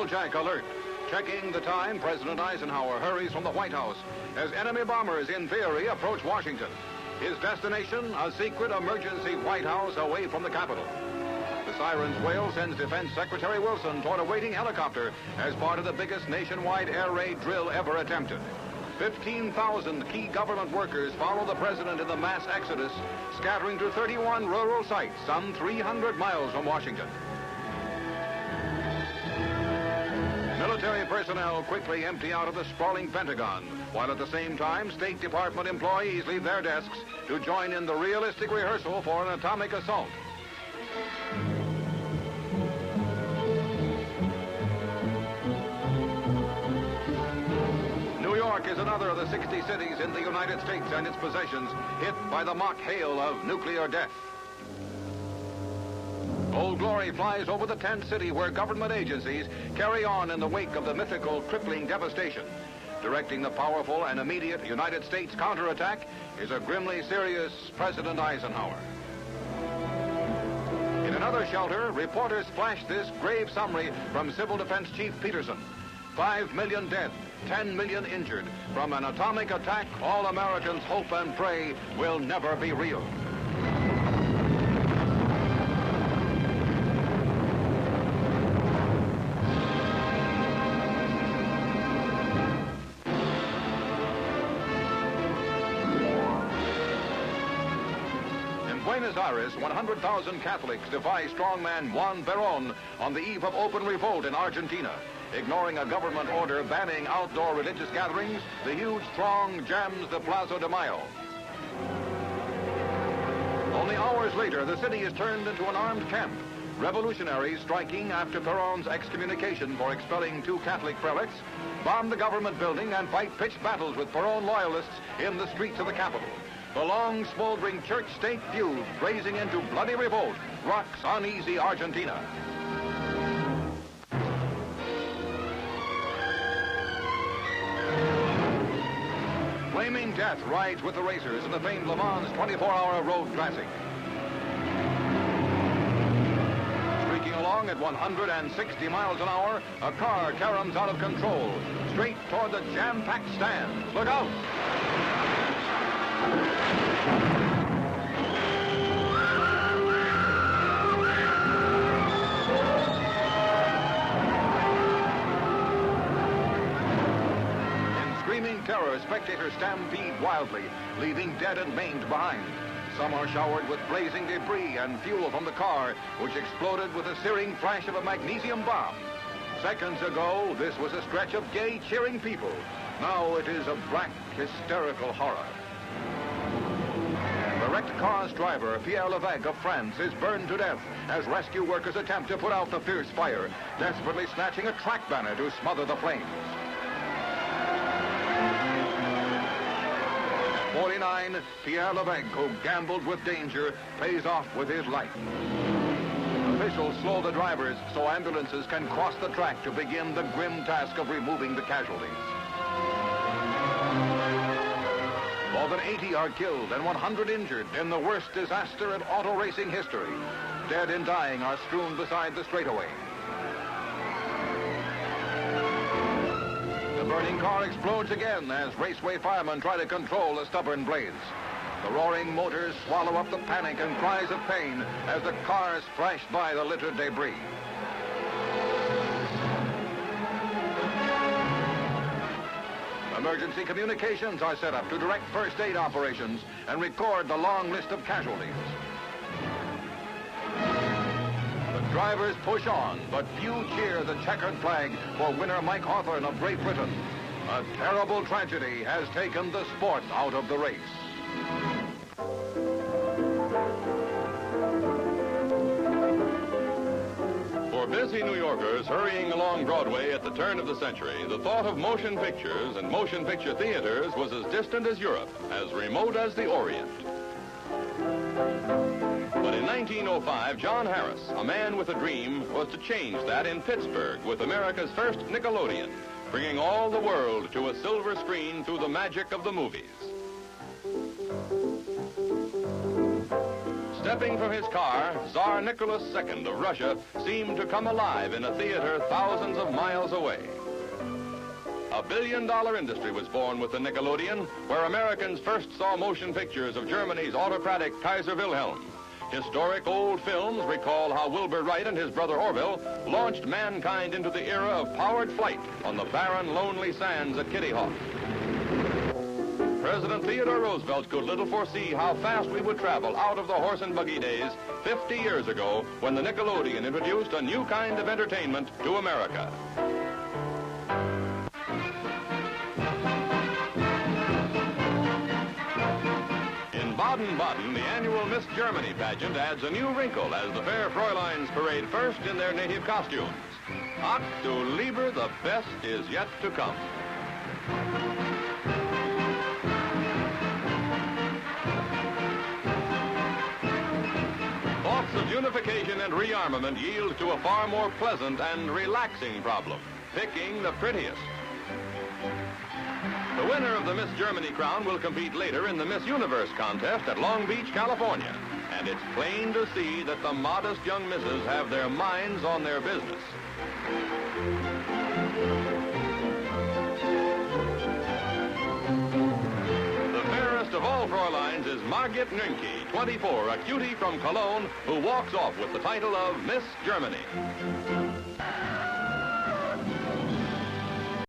APPLEJACK alert. Checking the time, President Eisenhower hurries from the White House as enemy bombers in theory approach Washington. His destination, a secret emergency White House away from the Capitol. The siren's wail sends Defense Secretary Wilson toward a waiting helicopter as part of the biggest nationwide air raid drill ever attempted. 15,000 key government workers follow the president in the mass exodus, scattering to 31 rural sites, some 300 miles from Washington. Military personnel quickly empty out of the sprawling Pentagon, while at the same time, State Department employees leave their desks to join in the realistic rehearsal for an atomic assault. New York is another of the 60 cities in the United States and its possessions hit by the mock hail of nuclear death. Old Glory flies over the tent city where government agencies carry on in the wake of the mythical crippling devastation. Directing the powerful and immediate United States counterattack is a grimly serious President Eisenhower. In another shelter, reporters flash this grave summary from Civil Defense Chief Peterson. 5 million dead, 10 million injured. From an atomic attack, all Americans hope and pray will never be real. Buenos Aires, 100,000 Catholics defy strongman Juan Perón on the eve of open revolt in Argentina. Ignoring a government order banning outdoor religious gatherings, the huge throng jams the Plaza de Mayo. Only hours later, the city is turned into an armed camp. Revolutionaries striking after Perón's excommunication for expelling 2 Catholic prelates bomb the government building and fight pitched battles with Perón loyalists in the streets of the capital. The long, smoldering church-state feud, raising into bloody revolt, rocks uneasy Argentina. Flaming death rides with the racers in the famed Le Mans 24-hour road classic. Streaking along at 160 miles an hour, a car caroms out of control, straight toward the jam-packed stands. Look out! In screaming terror, spectators stampede wildly, leaving dead and maimed behind. Some are showered with blazing debris and fuel from the car, which exploded with a searing flash of a magnesium bomb. Seconds ago, this was a stretch of gay, cheering people. Now it is a black, hysterical horror. The wrecked car's driver, Pierre Levesque of France, is burned to death as rescue workers attempt to put out the fierce fire, desperately snatching a track banner to smother the flames. 49, Pierre Levesque, who gambled with danger, pays off with his life. Officials slow the drivers so ambulances can cross the track to begin the grim task of removing the casualties. More than 80 are killed and 100 injured in the worst disaster in auto racing history. Dead and dying are strewn beside the straightaway. The burning car explodes again as raceway firemen try to control the stubborn blaze. The roaring motors swallow up the panic and cries of pain as the cars flash by the littered debris. Emergency communications are set up to direct first aid operations and record the long list of casualties. The drivers push on, but few cheer the checkered flag for winner Mike Hawthorne of Great Britain. A terrible tragedy has taken the sport out of the race. For busy New Yorkers hurrying along Broadway at the turn of the century, the thought of motion pictures and motion picture theaters was as distant as Europe, as remote as the Orient. But in 1905, John Harris, a man with a dream, was to change that in Pittsburgh with America's first Nickelodeon, bringing all the world to a silver screen through the magic of the movies. Stepping from his car, Tsar Nicholas II of Russia seemed to come alive in a theater thousands of miles away. A billion-dollar industry was born with the Nickelodeon, where Americans first saw motion pictures of Germany's autocratic Kaiser Wilhelm. Historic old films recall how Wilbur Wright and his brother Orville launched mankind into the era of powered flight on the barren, lonely sands at Kitty Hawk. President Theodore Roosevelt could little foresee how fast we would travel out of the horse and buggy days 50 years ago when the Nickelodeon introduced a new kind of entertainment to America. Baden-Baden, the annual Miss Germany pageant adds a new wrinkle as the fair Fräuleins parade first in their native costumes. Ach du Lieber, the best is yet to come. Thoughts of unification and rearmament yield to a far more pleasant and relaxing problem, picking the prettiest. The winner of the Miss Germany crown will compete later in the Miss Universe contest at Long Beach, California. And it's plain to see that the modest young misses have their minds on their business. The fairest of all Fräuleins is Margit Nünke, 24, a cutie from Cologne, who walks off with the title of Miss Germany.